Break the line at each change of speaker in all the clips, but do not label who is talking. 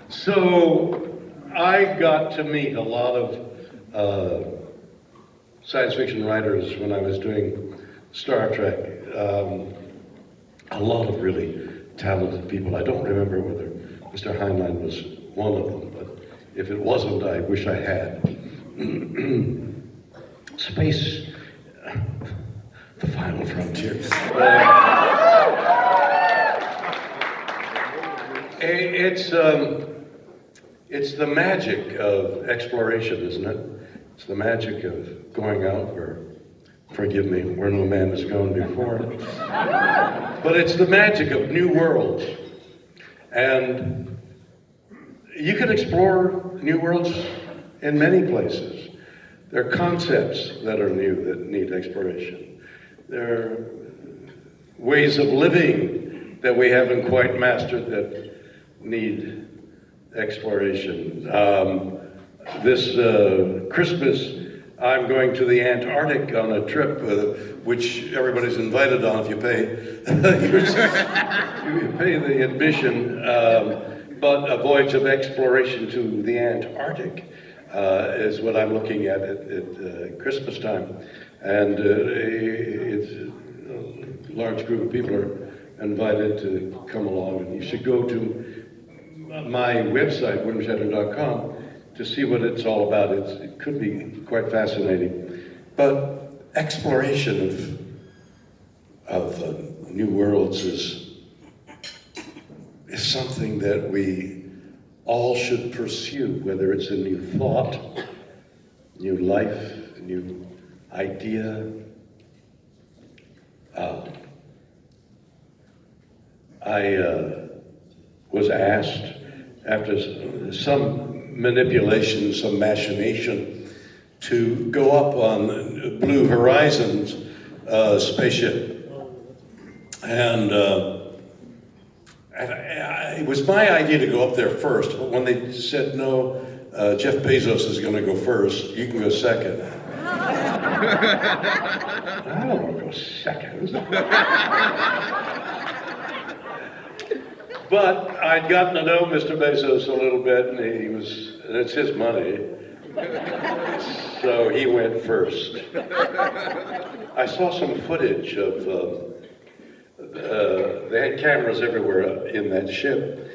So I got to meet a lot of science fiction writers when I was doing Star Trek. A lot of really talented people. I don't remember whether Mr. Heinlein was one of them, but if it wasn't, I wish I had. Space, the final frontier. It's the magic of exploration, isn't it? It's the magic of going out where, forgive me, where no man has gone before. But it's the magic of new worlds. And you can explore new worlds in many places. There are concepts that are new that need exploration. There are ways of living that we haven't quite mastered that need exploration. This Christmas, I'm going to the Antarctic on a trip, which everybody's invited on if you pay. You pay the admission, but a voyage of exploration to the Antarctic is what I'm looking at Christmas time. And it's a large group of people are invited to come along, and you should go to my website, williamshatner.com, to see what it's all about. It could be quite fascinating. But exploration of new worlds is something that we all should pursue, whether it's a new thought, new life, a new idea. I was asked, after some manipulation, some machination, to go up on Blue Horizon's spaceship. And it was my idea to go up there first, but when they said, no, Jeff Bezos is going to go first, you can go second. I don't want to go second. But I'd gotten to know Mr. Bezos a little bit, and and it's his money, so he went first. I saw some footage of, they had cameras everywhere in that ship,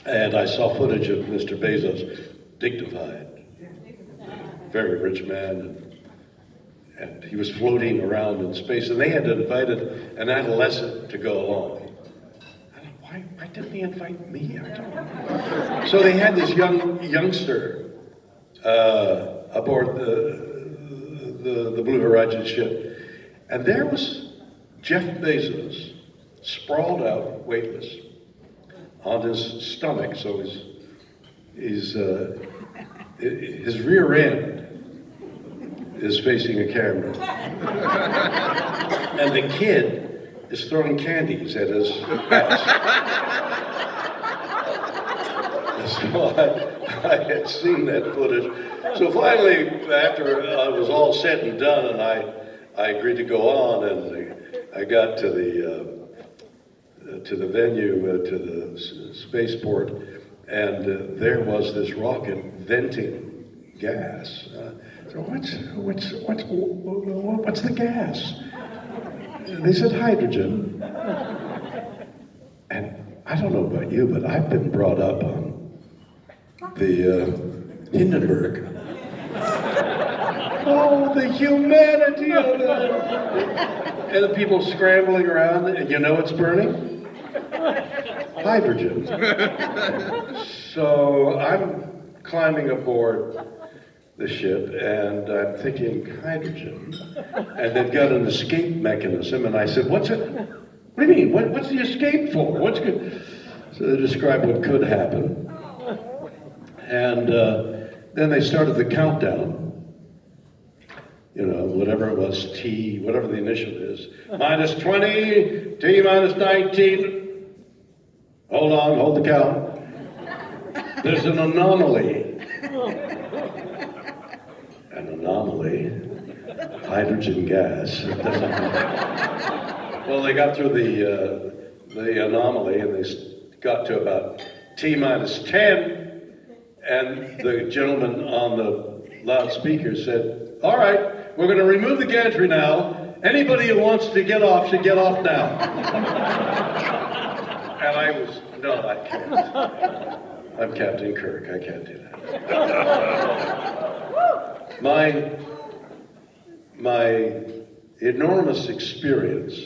and I saw footage of Mr. Bezos, dignified, very rich man, and he was floating around in space, and they had invited an adolescent to go along. Why didn't he invite me? I don't know. So they had this youngster aboard the Blue Horizon ship, and there was Jeff Bezos, sprawled out, weightless, on his stomach. So his rear end is facing a camera, and the kid is throwing candies at his ass. So I had seen that footage. So finally, after it was all said and done, and I agreed to go on, and I got to the venue, to the spaceport, and there was this rocket venting gas. So what's the gas? They said hydrogen. And I don't know about you, but I've been brought up on the Hindenburg. Oh, the humanity of it. And the people scrambling around, and you know what's burning? Hydrogen. So I'm climbing aboard the ship, and I'm thinking, hydrogen? And they've got an escape mechanism, and I said, what's it? What do you mean? What's the escape for? What's good? So they described what could happen. And then they started the countdown. You know, whatever it was, T, whatever the initial is. Minus 20, T minus 19. Hold on, hold the count. There's an anomaly. An anomaly, hydrogen gas. Well, they got through the anomaly, and they got to about T-minus 10, and the gentleman on the loudspeaker said, all right, we're going to remove the gantry now. Anybody who wants to get off should get off now. And I was, no, I can't. I'm Captain Kirk, I can't do that. My enormous experience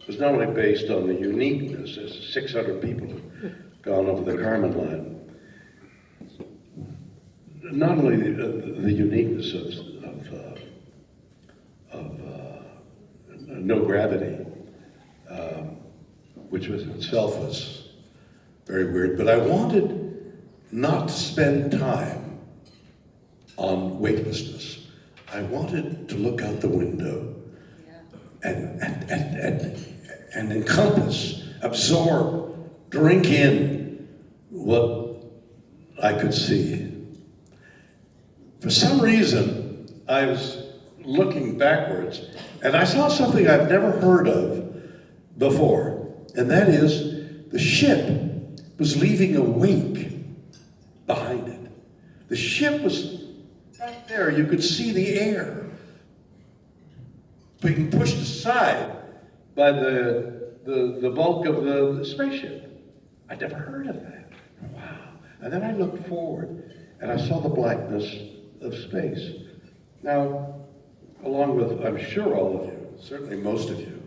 was not only based on the uniqueness, as 600 people have gone over the Kármán line, not only the uniqueness of no gravity, which was itself was very weird, but I wanted not to spend time on weightlessness. I wanted to look out the window and encompass, absorb, drink in what I could see. For some reason, I was looking backwards, and I saw something I've never heard of before, and that is the ship was leaving a wake behind it. The ship was right there. You could see the air being pushed aside by the bulk of the spaceship. I'd never heard of that. Wow. And then I looked forward, and I saw the blackness of space. Now, along with, I'm sure all of you, certainly most of you,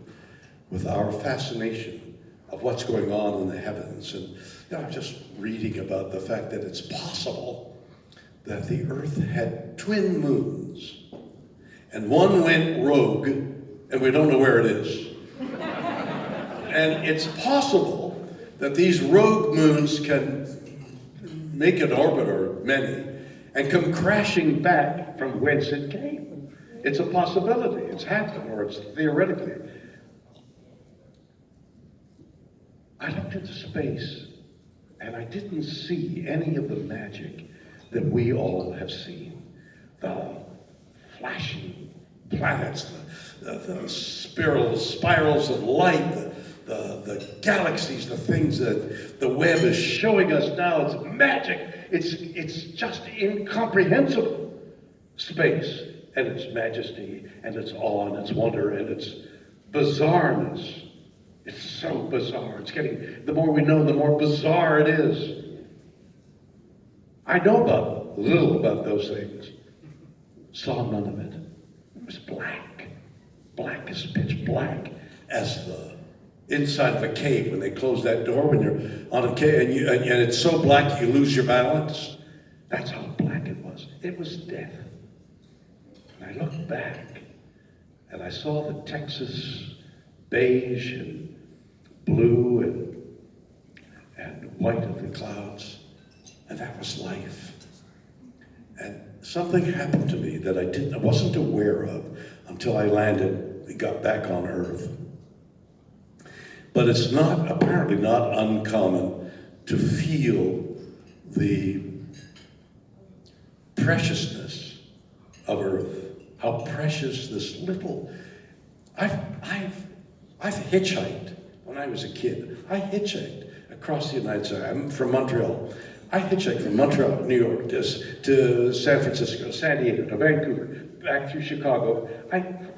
with our fascination of what's going on in the heavens, and just reading about the fact that it's possible that the Earth had twin moons, and one went rogue, and we don't know where it is. And it's possible that these rogue moons can make an orbit, or many, and come crashing back from whence it came. It's a possibility. It's happened, or it's theoretically. I looked into space, and I didn't see any of the magic that we all have seen. The flashing planets, the spirals of light, the galaxies, the things that the web is showing us now. It's magic. It's just incomprehensible. Space and its majesty and its awe and its wonder and its bizarreness. It's so bizarre. It's getting, the more we know, the more bizarre it is. I know a little about those things. Saw none of it. It was black. Black as pitch black, as the inside of a cave when they close that door when you're on a cave and it's so black you lose your balance. That's how black it was. It was death. And I looked back and I saw the Texas beige and blue and white of the clouds, and that was life. And something happened to me that I wasn't aware of until I landed and got back on Earth. But it's apparently not uncommon to feel the preciousness of Earth. How precious this little. I've hitchhiked when I was a kid. I hitchhiked across the United States. I'm from Montreal. I hitchhiked from Montreal, New York, to San Francisco, San Diego, to Vancouver, back through Chicago.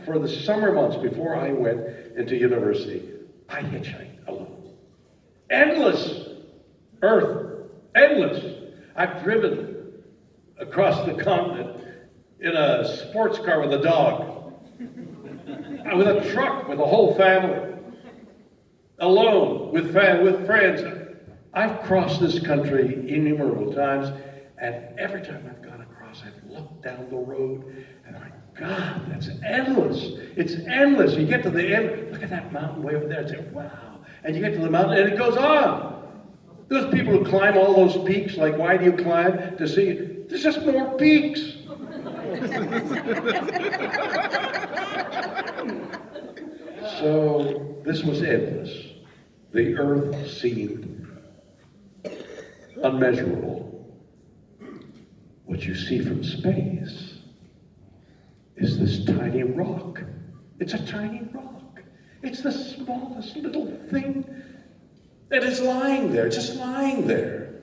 For the summer months before I went into university, I hitchhiked alone. Endless Earth, endless. I've driven across the continent in a sports car with a dog, with a truck with a whole family, alone with friends. I've crossed this country innumerable times, and every time I've gone across, I've looked down the road, and I'm like, God, that's endless. It's endless. You get to the end, look at that mountain way over there, and say, wow. And you get to the mountain, and it goes on. There's people who climb all those peaks, like, why do you climb? To see, there's just more peaks. So, this was endless. The Earth seemed unmeasurable. What you see from space is this tiny rock. It's a tiny rock. It's the smallest little thing It is lying there, just lying there,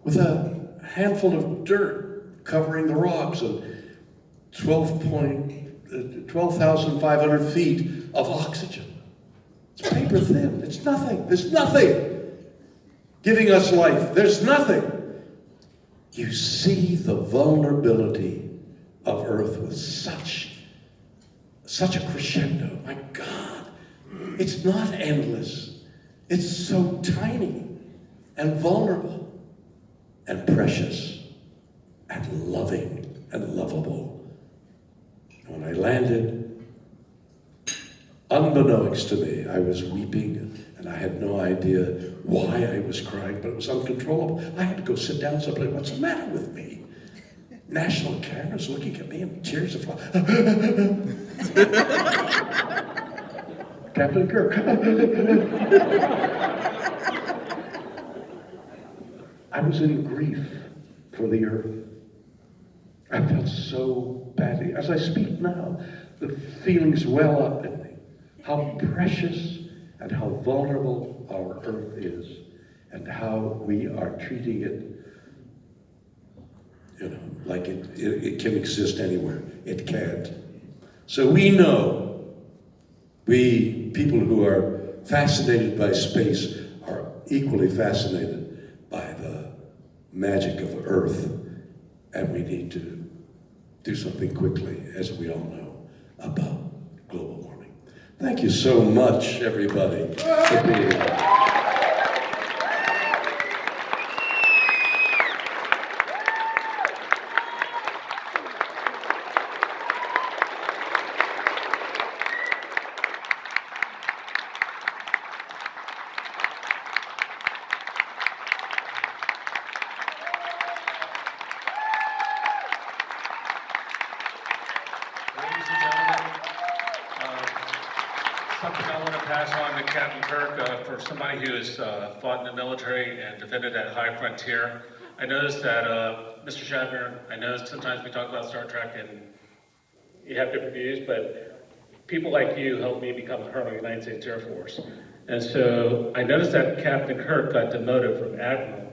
with a handful of dirt covering the rocks and 12,500 feet of oxygen. It's paper thin. It's nothing. There's nothing giving us life. There's nothing. You see the vulnerability of Earth with such a crescendo. My God, it's not endless. It's so tiny and vulnerable and precious and loving and lovable. When I landed, unbeknownst to me, I was weeping and I had no idea why I was crying, but it was uncontrollable. I had to go sit down someplace. What's the matter with me? National cameras looking at me and tears of Captain Kirk. I was in grief for the Earth. I felt so badly. As I speak now, the feelings well up in me. How precious and how vulnerable our Earth is, and how we are treating it, like it can exist anywhere. It can't. So we know, we people who are fascinated by space are equally fascinated by the magic of Earth, and we need to do something quickly, as we all know, about global warming. Thank you so much, everybody, for being here.
Something I want to pass on to Captain Kirk, for somebody who has fought in the military and defended that high frontier. I noticed that, Mr. Shatner, I know sometimes we talk about Star Trek and you have different views, but people like you helped me become a colonel of the United States Air Force. And so I noticed that Captain Kirk got demoted from admiral